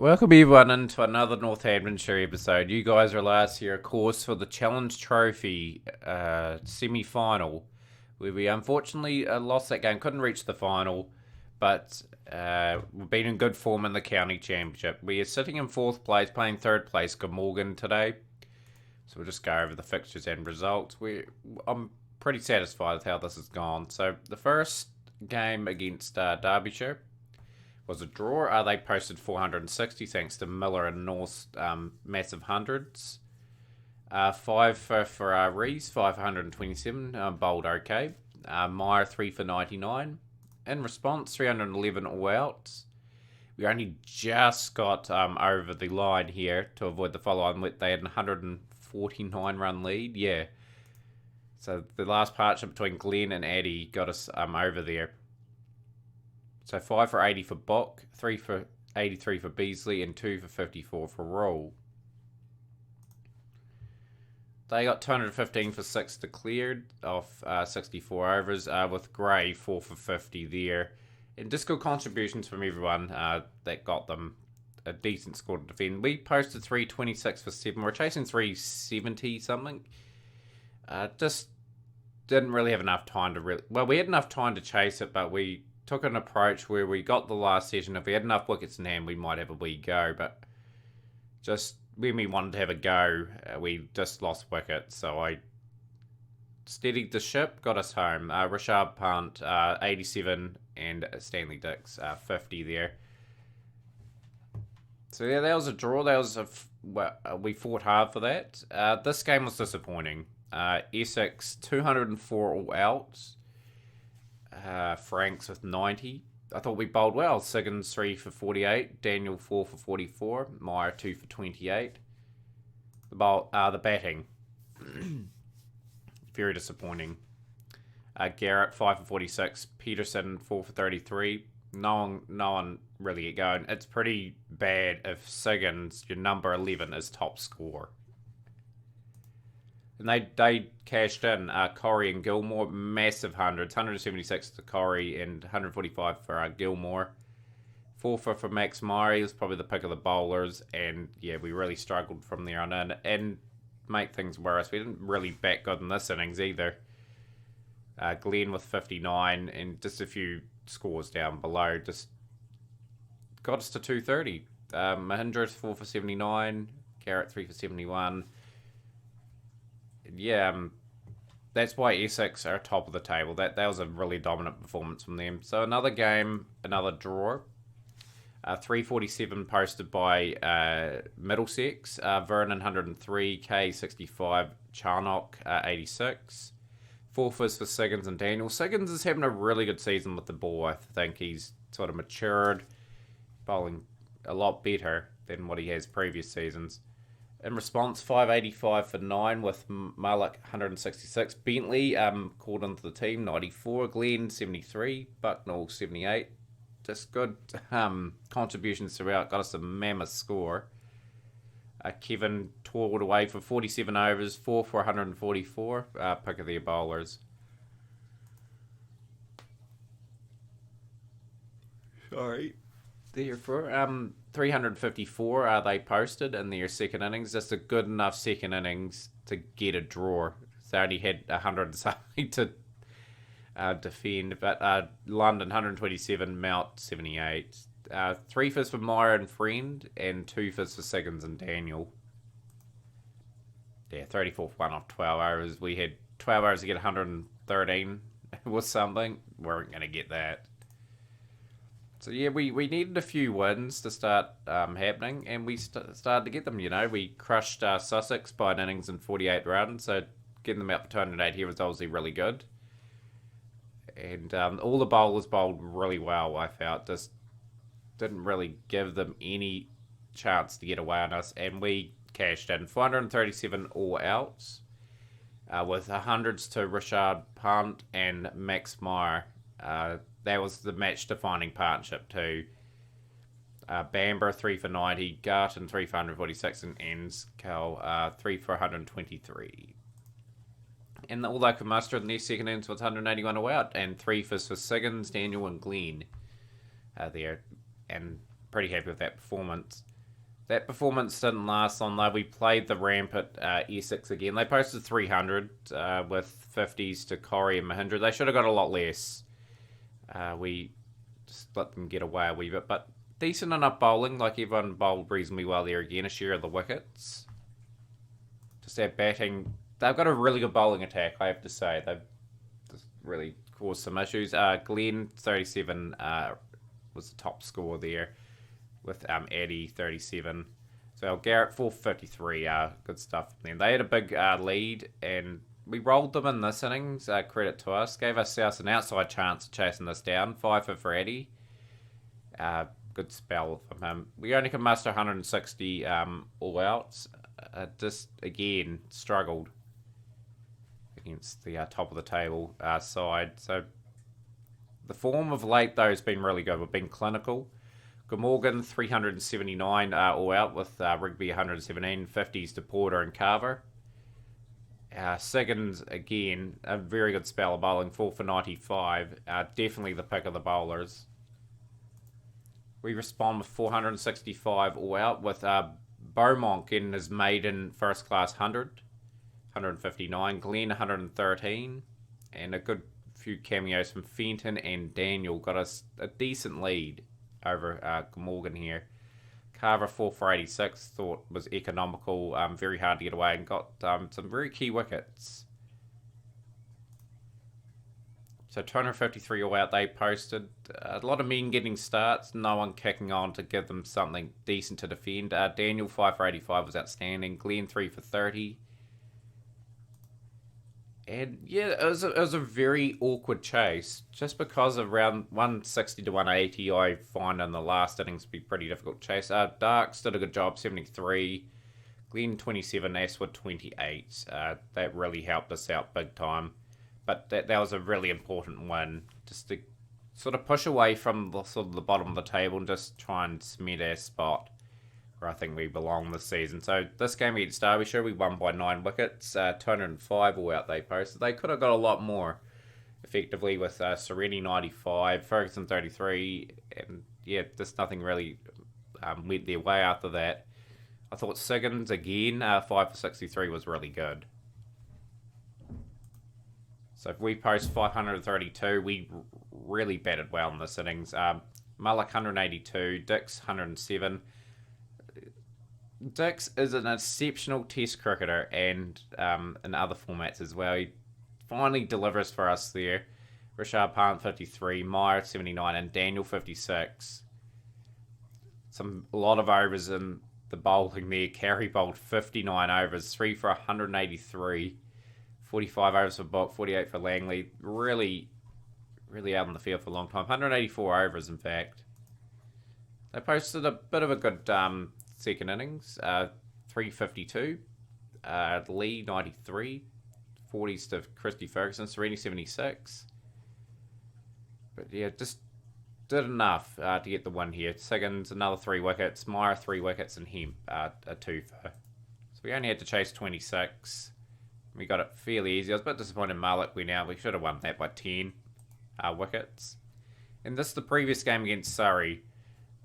Welcome everyone into another Northamptonshire episode. You guys are last here, of course, for the Challenge Trophy semi-final, where we unfortunately lost that game. Couldn't reach the final, but we've been in good form in the county championship. We are sitting in fourth place, playing third place, Glamorgan today. So we'll just go over the fixtures and results. I'm pretty satisfied with how this has gone. So the first game against Derbyshire was a draw. They posted 460 thanks to Miller and North's massive hundreds. 5 for Rees, 527, bowled okay. Meyer 3 for 99. In response, 311 all outs. We only just got over the line here to avoid the follow-on. They had a 149 run lead. Yeah. So the last partnership between Glenn and Addy got us over there. So 5 for 80 for Bock, 3 for 83 for Beasley, and 2 for 54 for Roll. They got 215 for 6 declared off 64 overs, with Gray 4 for 50 there. And just good contributions from everyone that got them a decent score to defend. We posted 326 for 7. We're chasing 370 something. Just didn't really have enough time to really... Well, we had enough time to chase it, but we took an approach where we got the last session. If we had enough wickets in hand, we might have a wee go, but just when we wanted to have a go, we just lost wickets. So I steadied the ship, got us home. Rashad Pant, 87, and Stanley Dix, 50 there. So yeah, that was a draw. We fought hard for that. This game was disappointing. Essex, 204 all outs. Franks with 90. I thought we bowled well. Siggins 3 for 48. Daniel 4 for 44. Meyer 2 for 28. The batting. Very disappointing. Garrett 5 for 46. Peterson 4 for 33. No one really get going. It's pretty bad if Siggins, your number 11, is top scorer. And they cashed in Corrie and Gilmore, massive hundreds, 176 to Corrie and 145 for Gilmore. 4 for Max Meyer, he was probably the pick of the bowlers, and yeah, we really struggled from there on in. And make things worse, we didn't really bat good in this innings either. Glenn with 59 and just a few scores down below just got us to 230. Mahindra 4 for 79, Garrett 3 for 71. Yeah, that's why Essex are top of the table. That was a really dominant performance from them. So another game, another draw. 347 posted by Middlesex. Vernon 103, K 65, Charnock 86. 4 for Siggins and Daniel. Siggins is having a really good season with the ball. I think he's sort of matured, bowling a lot better than what he has previous seasons. In response, 585 for 9 with Malik 166. Bentley called into the team, 94. Glenn 73. Bucknall 78. Just good contributions throughout. Got us a mammoth score. Kevin toiled away for 47 overs, 4 for 144. Pick of their bowlers. Sorry. Therefore, 354 they posted in their second innings. Just a good enough second innings to get a draw. They only had 100 something to defend, but London 127, Mount 78. 3 for Meyer and Friend, and 2 for Siggins and Daniel. Yeah, 34 for 1 off 12 overs. We had 12 overs to get 113 was something. We weren't going to get that. So yeah, we needed a few wins to start happening, and we started to get them. You know, we crushed Sussex by an innings and 48 runs, so getting them out for 208 here was obviously really good. And all the bowlers bowled really well, I felt. Just didn't really give them any chance to get away on us, and we cashed in 437 all outs with hundreds to Rashad Pant and Max Meyer. That was the match-defining partnership too. Bamber 3 for 90, Garton 3 for 146, and Enskel 3 for 123. And all they could muster in their second innings was 181 all out, and 3 for Siggins, Daniel, and Glenn there. And pretty happy with that performance. That performance didn't last long though. We played the ramp at Essex again. They posted 300 with 50s to Corrie and Mahindra. They should have got a lot less. We just let them get away a wee bit, but decent enough bowling. Like everyone bowled reasonably well there again. A share of the wickets. Just their batting. They've got a really good bowling attack, I have to say. They've just really caused some issues. Glenn 37 was the top score there, with Addy 37. So Garrett 453, good stuff. Then they had a big lead, and we rolled them in this innings. Credit to us, gave ourselves an outside chance of chasing this down. 5 for Addy. Good spell from him. We only can muster 160 all outs. Just again struggled against the top of the table side. So the form of late though has been really good. We've been clinical. Glamorgan 379 all out with Rigby 117, 50s to Porter and Carver. Siggins again, a very good spell of bowling, 4 for 95. Definitely the pick of the bowlers. We respond with 465 all out with Beaumont getting his maiden first class 159. Glenn 113, and a good few cameos from Fenton and Daniel got us a decent lead over Morgan here. Carver 4 for 86, thought was economical, very hard to get away, and got some very key wickets. So 253 all out they posted. A lot of men getting starts, no one kicking on to give them something decent to defend. Daniel 5 for 85 was outstanding. Glenn 3 for 30. And yeah, it was a very awkward chase. Just because of around 160 to 180, I find in the last innings to be pretty difficult to chase. Darks did a good job, 73. Glenn 27, Aswood 28. That really helped us out big time. But that was a really important win, just to sort of push away from the sort of the bottom of the table and just try and cement our spot where I think we belong this season. So this game against Derbyshire, we won by 9 wickets, 205 all out they posted. They could have got a lot more effectively with Sereni 95, Ferguson 33, and yeah, just nothing really went their way after that. I thought Siggins again, 5 for 63 was really good. So if we post 532, we really batted well in this innings. Mullock 182, Dix 107. Dix is an exceptional test cricketer and in other formats as well. He finally delivers for us there. Richard Pant 53, Meyer 79, and Daniel 56. A lot of overs in the bowling there. Carey bowled 59 overs, 3 for 183. 45 overs for Bock, 48 for Langley. Really out in the field for a long time. 184 overs, in fact. They posted a bit of a good second innings. 352. Lee, 93. 40s to Christy Ferguson. Sereni, 76. But yeah, just did enough to get the win here. Siggins, another 3 wickets. Meyer, 3 wickets. And Hemp, a 2 for. So we only had to chase 26. We got it fairly easy. I was a bit disappointed in Mullock. We should have won that by 10 wickets. And this is the previous game against Surrey.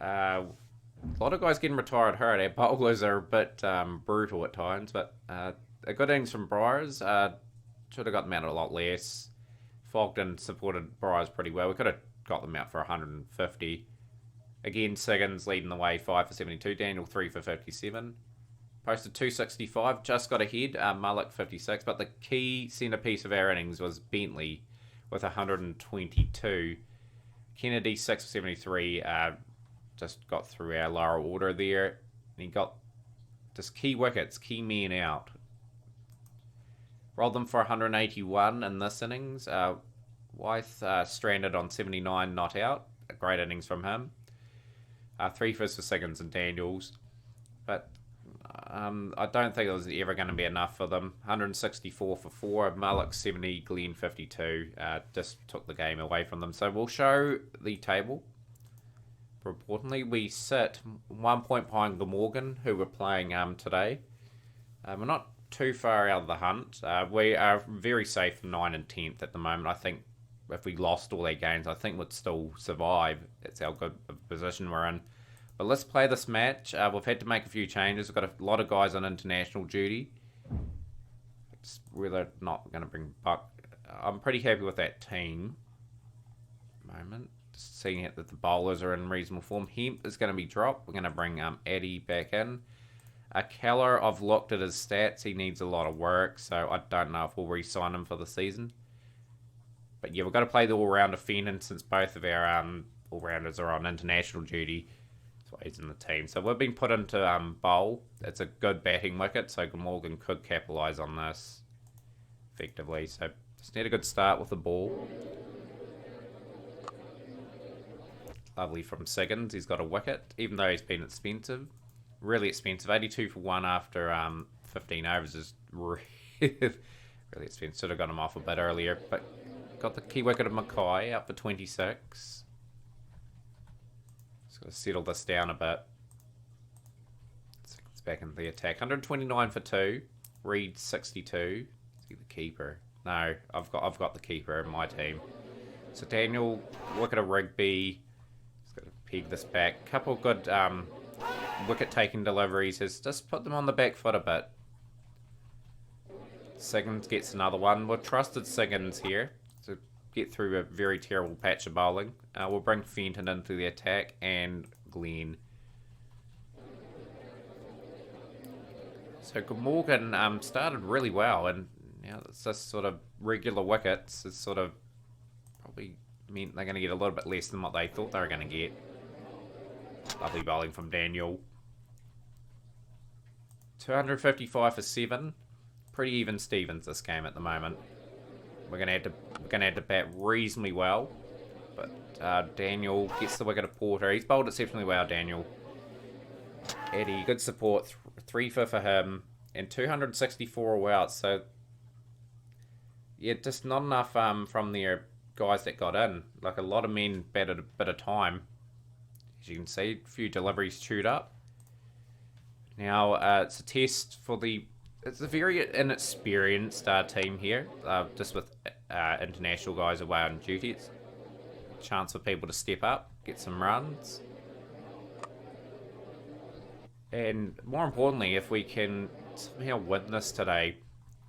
A lot of guys getting retired hurt. Our bowlers are a bit brutal at times, but a good innings from Briars. Should have got them out a lot less. Fogden supported Briars pretty well. We could have got them out for 150. Again, Siggins leading the way, 5 for 72. Daniel 3 for 57. Posted 265, just got ahead. Mullock 56, but the key centrepiece of our innings was Bentley with 122. Kennedy 6 for 73, just got through our lower order there. And he got just key wickets, key men out. Rolled them for 181 in this innings. Wythe stranded on 79, not out. A great innings from him. 3 for Siggins and Daniels. But I don't think it was ever going to be enough for them. 164 for 4. Mullock 70, Glenn 52. Just took the game away from them. So we'll show the table. More importantly, we sit 1 point behind Glamorgan, who we're playing today. We're not too far out of the hunt. We are very safe 9 and 10th at the moment. I think if we lost all their games, I think we'd still survive. That's how good a position we're in. But let's play this match. We've had to make a few changes. We've got a lot of guys on international duty. It's really not going to bring Buck. I'm pretty happy with that team. Moment. Just seeing it that the bowlers are in reasonable form. Hemp is going to be dropped. We're going to bring Addy back in. Keller, I've looked at his stats. He needs a lot of work, so I don't know if we'll re-sign him for the season. But yeah, we've got to play the all-rounder Fenton since both of our all-rounders are on international duty. That's why he's in the team. So we've been put into bowl. It's a good batting wicket, so Morgan could capitalise on this effectively. So just need a good start with the ball. Lovely from Siggins. He's got a wicket, even though he's been expensive. Really expensive. 82 for 1 after 15 overs is really expensive. Should have got him off a bit earlier, but got the key wicket of Mackay up for 26. Just got to settle this down a bit. It's back into the attack. 129 for 2. Reed 62. See the keeper. No, I've got the keeper in my team. So Daniel, wicket of Rigby. He's got to peg this back. Couple of good wicket-taking deliveries. Has just put them on the back foot a bit. Siggins gets another one. We've trusted Siggins here to get through a very terrible patch of bowling. We'll bring Fenton into the attack and Glenn. So Morgan started really well, and now it's just sort of regular wickets. It's sort of probably meant they're going to get a little bit less than what they thought they were going to get. Lovely bowling from Daniel. 255 for 7. Pretty even Stevens this game at the moment. We're gonna have to bat reasonably well, but Daniel gets the wicket of Porter. He's bowled exceptionally well, Daniel. Eddie, good support. 3 for him, and 264 all out. So yeah, just not enough from their guys that got in. Like a lot of men batted a bit of time. As you can see, a few deliveries chewed up. Now, it's a test for the... It's a very inexperienced team here, just with international guys away on duty. It's a chance for people to step up, get some runs. And more importantly, if we can somehow win this today,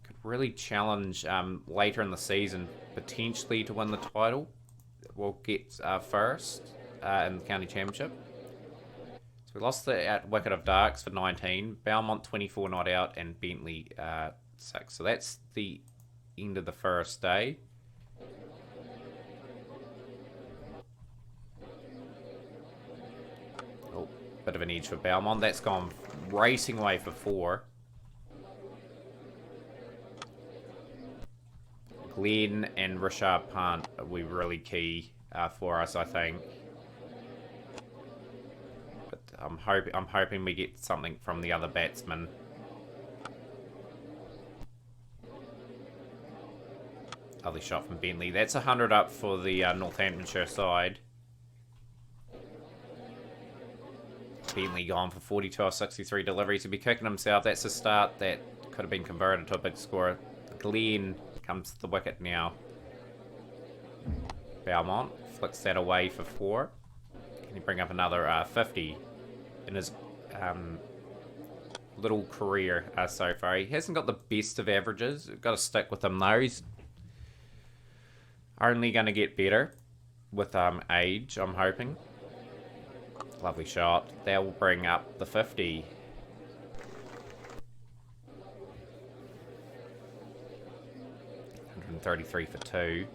could really challenge later in the season, potentially to win the title. We'll get first in the county championship. So we lost the wicket of Darks for 19, Belmont 24 not out, and Bentley 6. So that's the end of the first day. Oh, bit of an edge for Belmont. That's gone racing away for 4. Glenn and Richard Pant will be really key for us, I think. I'm hoping we get something from the other batsmen. Lovely shot from Bentley. That's 100 up for the Northamptonshire side. Bentley gone for 42 or 63 deliveries. He'll be kicking himself. That's a start that could have been converted to a big score. Glenn comes to the wicket now. Belmont flicks that away for 4. Can he bring up another 50? In his little career so far. He hasn't got the best of averages. We've got to stick with him though. He's only going to get better with age, I'm hoping. Lovely shot. That will bring up the 50. $133 for 2.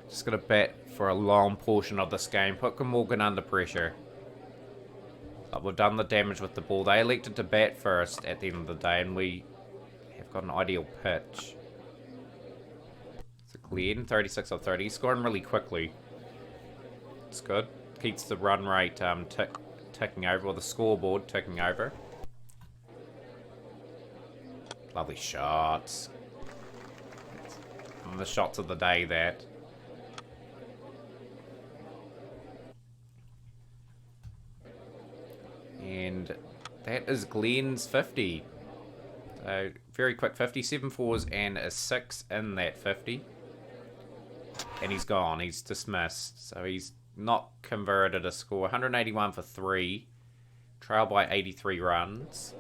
Just going to bat for a long portion of this game. Put Morgan under pressure. We've done the damage with the ball. They elected to bat first at the end of the day, and we have got an ideal pitch. So Glenn, 36 of 30. He's scoring really quickly. It's good. Keeps the run rate ticking over, or the scoreboard ticking over. Lovely shots. The shots of the day, that. And that is Glenn's 50. So very quick 50. 7 fours and a 6 in that 50. And he's gone. He's dismissed. So he's not converted a score. 181 for 3. Trail by 83 runs.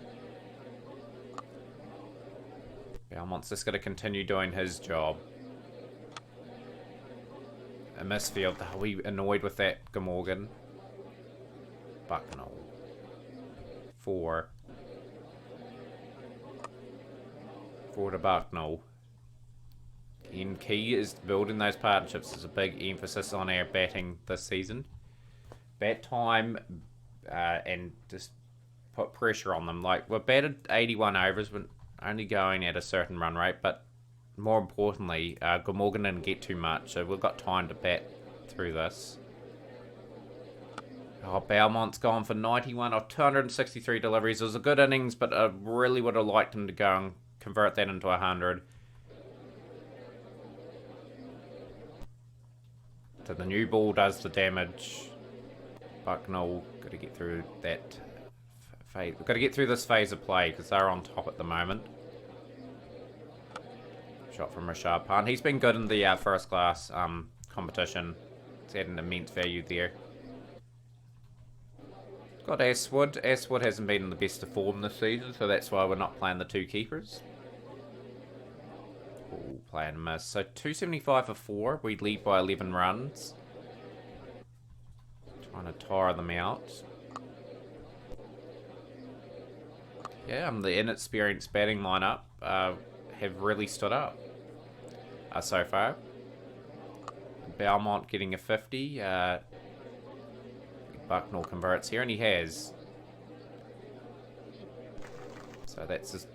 Belmont's just going to continue doing his job. A misfield. Are we annoyed with that, Glamorgan? Bucknall. 4. 4 to Bucknall. And key is building those partnerships. There's a big emphasis on our batting this season. Bat time and just put pressure on them. Like, we're batted 81 overs, but only going at a certain run rate. But more importantly, Glamorgan didn't get too much, so we've got time to bat through this. Oh, Belmont's gone for 91 or 263 deliveries. It was a good innings, but I really would have liked him to go and convert that into 100. So the new ball does the damage. Bucknall got to get through that phase. We've got to get through this phase of play because they're on top at the moment. Shot from Rashad Pant. He's been good in the first class competition. It's had an immense value there. Got Aswood. Aswood hasn't been in the best of form this season, so that's why we're not playing the two keepers. Ooh, play and miss. So 275 for 4. We lead by 11 runs. Trying to tire them out. Yeah, the inexperienced batting lineup have really stood up so far. Belmont getting a 50. Bucknall converts here, and he has. So that's just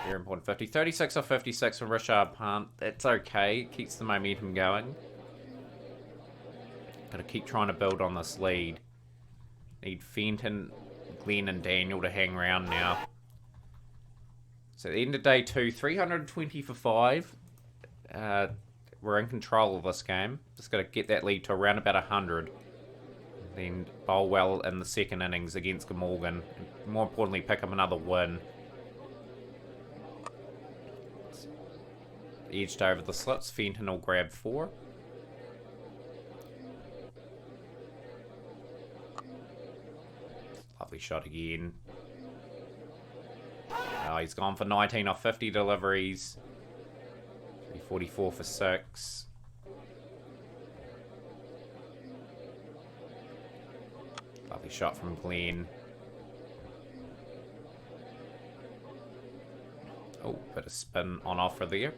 very important. 50. 36 or 56 from Rashad Pant. That's okay. Keeps the momentum going. Gotta keep trying to build on this lead. Need Fenton, Glenn, and Daniel to hang around now. So at the end of day 2, 320 for 5. We're in control of this game. Just gotta get that lead to around about 100. Then bowl well in the second innings against Glamorgan. And more importantly, pick up another win. Edged over the slits. Fenton will grab 4. Lovely shot again. He's gone for 19 off 50 deliveries. 344 for 6. Lovely shot from Glenn. Oh, bit of spin on offer there.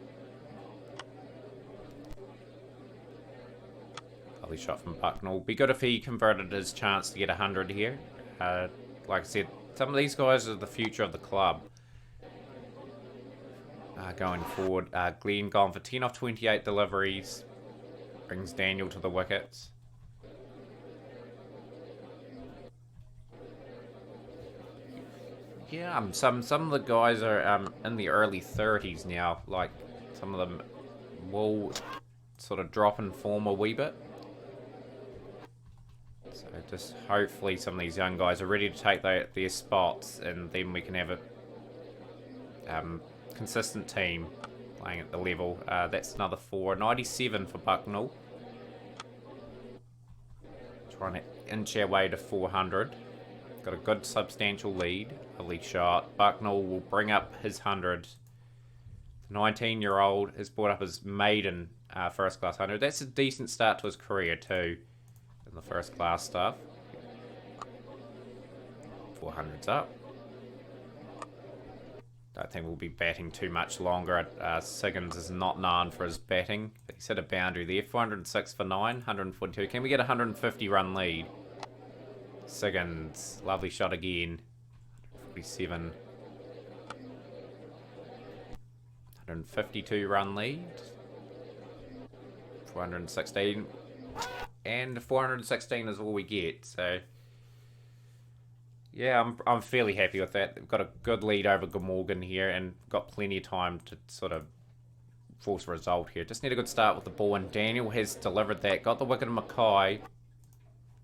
Lovely shot from Bucknall. Be good if he converted his chance to get 100 here. Like I said, some of these guys are the future of the club. Going forward, Glenn gone for 10 off 28 deliveries. Brings Daniel to the wickets. Yeah, some of the guys are in the early 30s now. Like, some of them will sort of drop in form a wee bit. So just hopefully some of these young guys are ready to take their spots, and then we can have a consistent team playing at the level. That's another 4. 97 for Bucknall. Trying to inch our way to 400. Got a good substantial lead. Lovely shot. Bucknall will bring up his 100. 19-year-old has brought up his maiden first class 100. That's a decent start to his career too, in the first class stuff. 400's up. Don't think we'll be batting too much longer. Siggins is not known for his batting. He's hit a boundary there. 406 for 9, 142. Can we get a 150 run lead? Siggins, lovely shot again. 47. 152 run lead. 416. And 416 is all we get, so yeah, I'm fairly happy with that. We've got a good lead over Glamorgan here, and got plenty of time to sort of force a result here. Just need a good start with the ball, and Daniel has delivered that. Got the wicket of Mackay,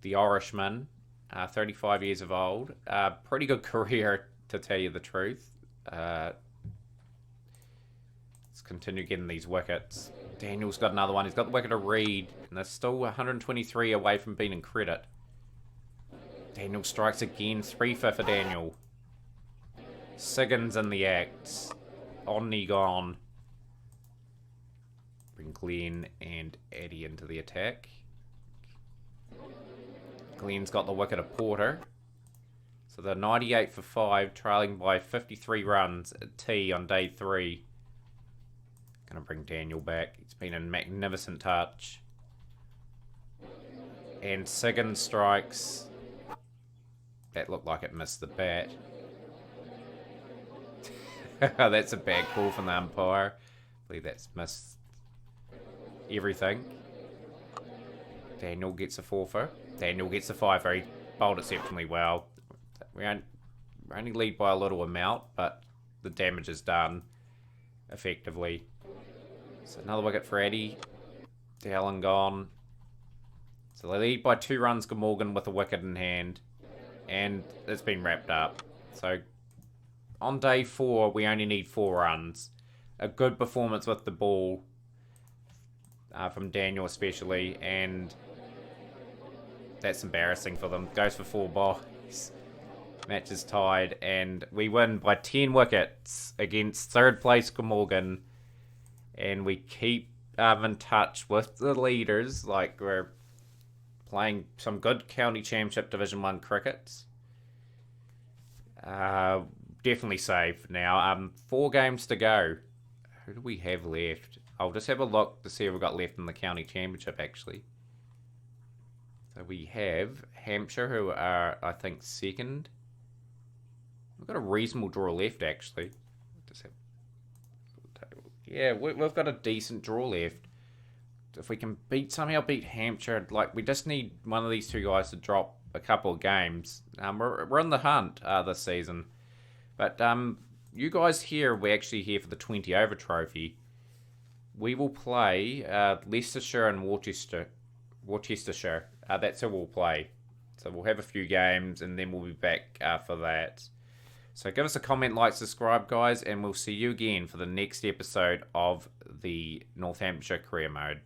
the Irishman, 35 years of old. Pretty good career, to tell you the truth. It's continue getting these wickets. Daniel's got another one. He's got the wicket of Reed. And they're still 123 away from being in credit. Daniel strikes again. 3 for Daniel. Siggins in the act. Omni gone. Bring Glenn and Eddie into the attack. Glenn's got the wicket of Porter. So they're 98 for 5, trailing by 53 runs at T on day 3. Gonna bring Daniel back. It's been a magnificent touch. And Siggins strikes. That looked like it missed the bat. That's a bad call from the umpire. I believe that's missed everything. Daniel gets a 4-fer. Daniel gets a 5-fer. He bowled exceptionally well. We only lead by a little amount, but the damage is done effectively. So another wicket for Eddie. Dallin gone. So they lead by 2 runs, Glamorgan with a wicket in hand. And it's been wrapped up. So on day 4, we only need 4 runs. A good performance with the ball from Daniel especially. And that's embarrassing for them. Goes for 4 boys. Match is tied. And we win by 10 wickets against 3rd place Glamorgan. And we keep in touch with the leaders. Like, we're playing some good county championship Division 1 crickets. Definitely safe now. 4 games to go. Who do we have left? I'll just have a look to see who we've got left in the county championship, actually. So we have Hampshire, who are, I think, 2nd. We've got a reasonable draw left, actually. Just have Yeah, we've got a decent draw left. If we can somehow beat Hampshire, like, we just need one of these 2 guys to drop a couple of games. We're in the hunt this season. But you guys here, we're actually here for the 20 over trophy. We will play Leicestershire and Worcestershire. That's who we'll play. So we'll have a few games and then we'll be back for that. So give us a comment, like, subscribe, guys, and we'll see you again for the next episode of the Northamptonshire Career Mode.